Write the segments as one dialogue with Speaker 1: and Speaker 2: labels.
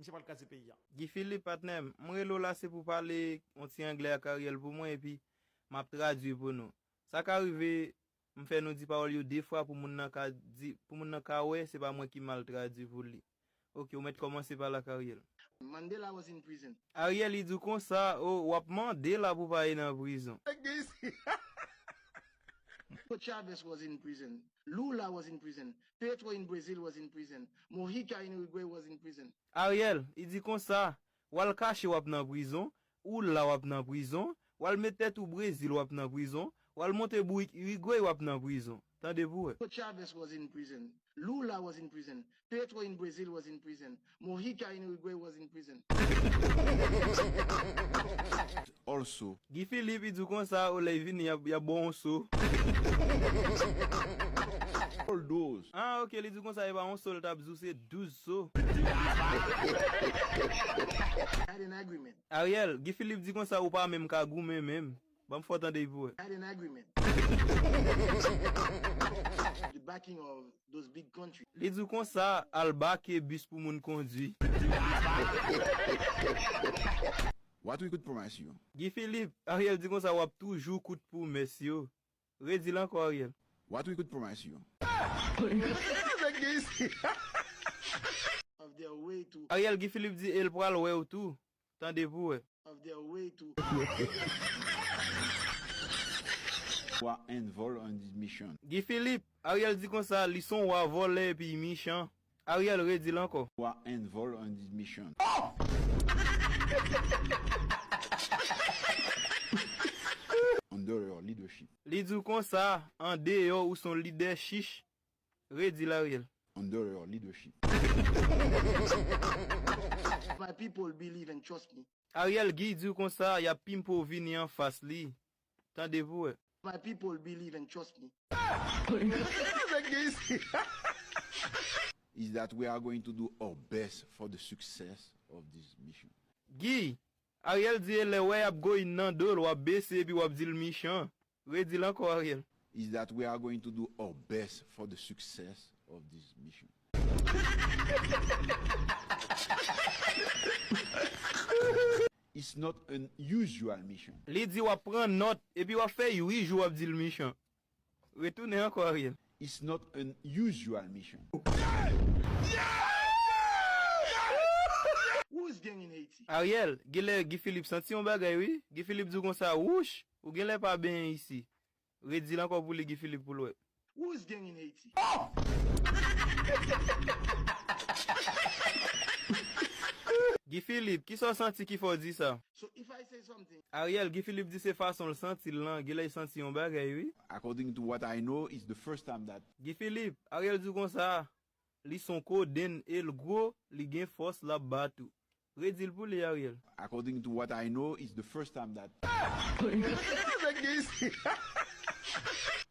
Speaker 1: Monsieur pas le cas de pays.
Speaker 2: Guy Philippe Patnem, moi là c'est pour parler anglais à Ariel pour moi et puis m'a traduit pour nous. Ça qu'arrive me fait nous dire parole deux fois pour mon nan ka di pour mon nan ka ouais, c'est pas moi qui mal traduit pour lui. OK, on met commencer par la Ariel.
Speaker 3: Mandela was in prison.
Speaker 2: Ariel il dit comme ça, oh, ou a demandé là pour pas aller dans prison.
Speaker 3: Chavez was in prison. Lula was in prison. Petro in Brazil was in prison. Mojica in Uruguay was in prison.
Speaker 2: Ariel, il dit comme ça, ou al caché ou dans prison, ou là ou dans prison, ou al mettre tête au Brésil ou dans prison, ou al monter Uruguay ou dans prison. Tendez-vous?
Speaker 3: Chavez was in prison. Lula was in prison. Petro in Brazil was in prison. Mojica in Uruguay was in prison.
Speaker 4: Also,
Speaker 2: Guy Philippe il dit comme ça, ou là il vient y a bon saut.
Speaker 4: all those
Speaker 2: Ah OK, il dit comme ça, il va on saut t'a c'est 12 sauts.
Speaker 3: Had an agreement.
Speaker 2: Ariel, Guy Philippe dit comme ça ou pas même ka goumen même. Bon faut tendez-vous?
Speaker 3: Had an agreement. The backing of those big countries.
Speaker 2: Il dit comme ça, al baquer bus pour moun conduit.
Speaker 4: what we could promise you.
Speaker 2: Guy Philippe, Ariel dit comme ça, ou a toujours coup de pour messieurs. Redis encore Ariel.
Speaker 4: What we could promise you.
Speaker 3: Of their way to
Speaker 2: Ariel Guy Philippe dit el pral ouais ou tout. Tendez-vous?
Speaker 3: of their way to
Speaker 4: Who are involved on this mission.
Speaker 2: Guy Philippe, Ariel dit comme ça, ils sont wa volé puis méchant. Ariel redis encore.
Speaker 4: Who are involved on this mission. Under your leadership.
Speaker 2: Li dit comme ça, en dehors ou son leader chiche. Redis l'Ariel.
Speaker 4: Under your leadership.
Speaker 3: my people believe and trust me.
Speaker 2: Ariel Guy dit comme ça, y a pim pour venir en face li. Tendez-vous?
Speaker 3: My people believe and trust me.
Speaker 4: Is that we are going to do our best for the success of this mission.
Speaker 2: Guy, Ariel dit le ouais ap go nan dol ou ap baisser puis ou ap dit le méchant. Redis encore Ariel.
Speaker 4: Is that we are going to do our best for the success of this mission. It's not an usual mission.
Speaker 2: Li dit ou ap prend note et puis ou ap fait 8 jours ap dit le méchant. Retournez encore Ariel.
Speaker 4: It's not an usual mission.
Speaker 3: Who is gang in Haiti?
Speaker 2: Ariel, Guy Philippe senti un bagay oui? Guy Philippe dit comme ça, ouch, ou gen pas bien ici. Redis encore pour le Guy Philippe pour l'ouest.
Speaker 3: Who is gang in Haiti?
Speaker 2: Guy Philippe, qui sont senti qui faut dire ça?
Speaker 3: So if I say something,
Speaker 2: Ariel, Guy Philippe dit c'est façon le senti là, il a senti un bagay oui?
Speaker 4: According to what I know, it's the first time that
Speaker 2: Guy Philippe, Ariel dit comme ça, li son coden et le gros, li gen force la battu. Redis pour les Ariel.
Speaker 4: according to what I know, it's the first time that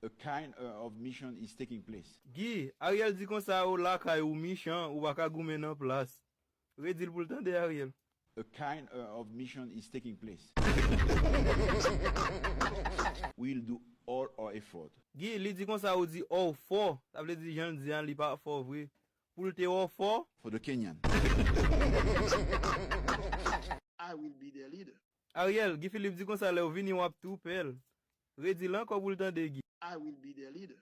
Speaker 4: a kind of mission is taking place.
Speaker 2: Guy, Ariel dit comme ça ou la kay ou méchant ou ka goumen en place. Redis pour le temps de Ariel.
Speaker 4: A kind of mission is taking place. We'll do all our effort
Speaker 2: Guy, li dit comme ça ou dit oh fort. Ça veut dire Jean dit li pas fort vrai. Pour le te oh fort,
Speaker 4: for the Kenyan.
Speaker 3: I will be their leader.
Speaker 2: Ariel, Guy Philippe dit comme ça là ou vini ou ap tout pel. Redis là encore pour le temps de Guy.
Speaker 3: I will be their leader.